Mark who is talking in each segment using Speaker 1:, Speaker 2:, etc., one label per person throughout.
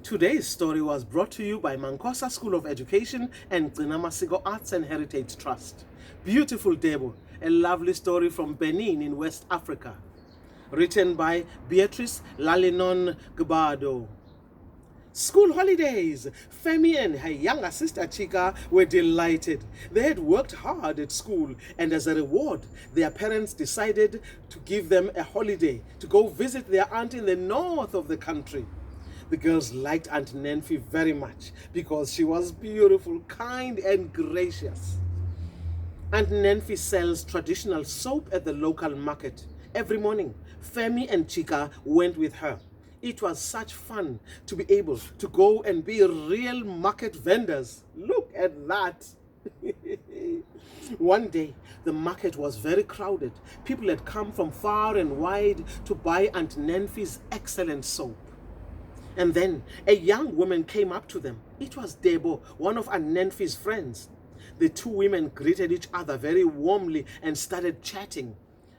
Speaker 1: Today's story was brought to you by MANCOSA School of Education and Gcina Arts and Heritage Trust. Beautiful Debo, a lovely story from Benin in West Africa. Written by Béatrice, Lalinon, Gbado. School holidays. Femi and her younger sister Chika were delighted. They had worked hard at school, and as a reward, their parents decided to give them a holiday to go visit their aunt in the north of the country. The girls liked Aunt Nancy very much because she was beautiful, kind, and gracious. Aunt Nancy sells traditional soap at the local market. Every morning, Femi and Chika went with her. It was such fun to be able to go and be real market vendors. Look at that. One day, the market was very crowded. People had come from far and wide to buy Aunt Nancy's excellent soap. And then a young woman came up to them. It was Debo, one of Aunt Nancy's friends. The two women greeted each other very warmly and started chatting.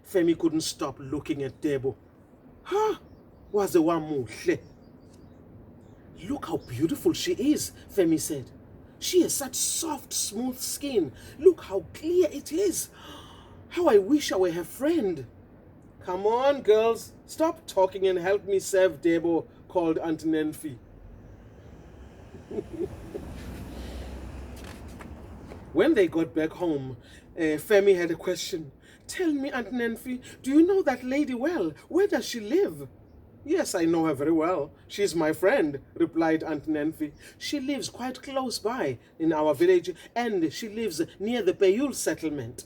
Speaker 1: Femi couldn't stop looking at Debo. Was the one Mhlophe. Look how beautiful she is, Femi said. She has such soft, smooth skin. Look how clear it is. How I wish I were her friend. Come on, girls, stop talking and help me serve Debo, called Aunt Nancy. When they got back home, Femi had a question. Tell me, Aunt Nancy, do you know that lady well? Where does she live? Yes, I know her very well. She's my friend, replied Aunt Nancy. She lives quite close by in our village, and she lives near the Payul settlement.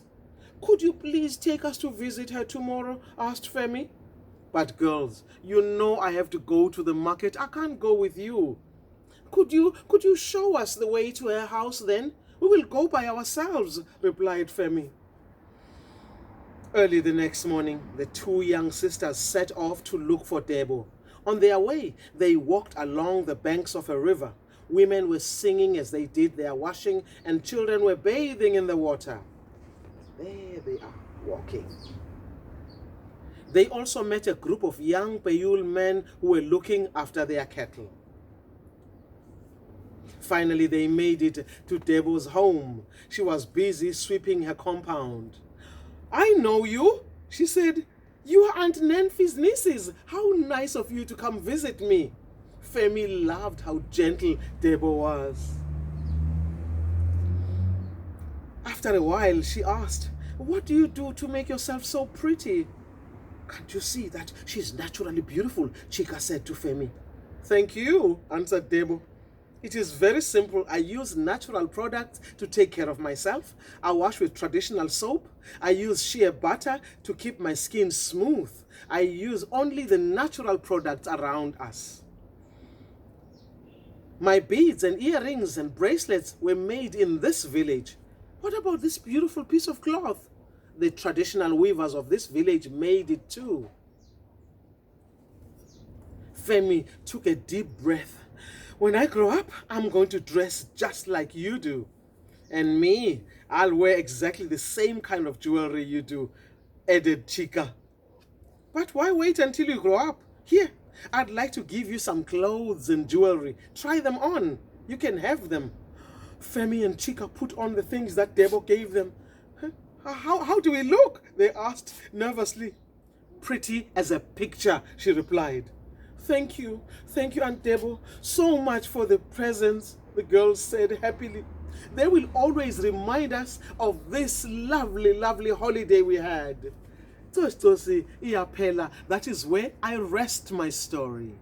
Speaker 1: Could you please take us to visit her tomorrow? Asked Femi. But girls, you know I have to go to the market. I can't go with you. Could you show us the way to her house then? We will go by ourselves, replied Femi. Early the next morning, the two young sisters set off to look for Debo. On their way, they walked along the banks of a river. Women were singing as they did their washing, and children were bathing in the water. There they are, walking. They also met a group of young Payul men who were looking after their cattle. Finally, they made it to Debo's home. She was busy sweeping her compound. I know you, she said. You are Aunt Nancy's nieces. How nice of you to come visit me. Femi loved how gentle Debo was. After a while, she asked, what do you do to make yourself so pretty? Can't you see that she's naturally beautiful? Chika said to Femi. Thank you, answered Debo. It is very simple. I use natural products to take care of myself. I wash with traditional soap. I use shea butter to keep my skin smooth. I use only the natural products around us. My beads and earrings and bracelets were made in this village. What about this beautiful piece of cloth? The traditional weavers of this village made it too. Femi took a deep breath. When I grow up, I'm going to dress just like you do. And me, I'll wear exactly the same kind of jewelry you do, added Chika. But why wait until you grow up? Here, I'd like to give you some clothes and jewelry. Try them on. You can have them. Femi and Chika put on the things that Debo gave them. How do we look? They asked nervously. Pretty as a picture, she replied. Thank you, Aunt Debo, so much for the presents, the girls said happily. They will always remind us of this lovely, lovely holiday we had. That is where I rest my story.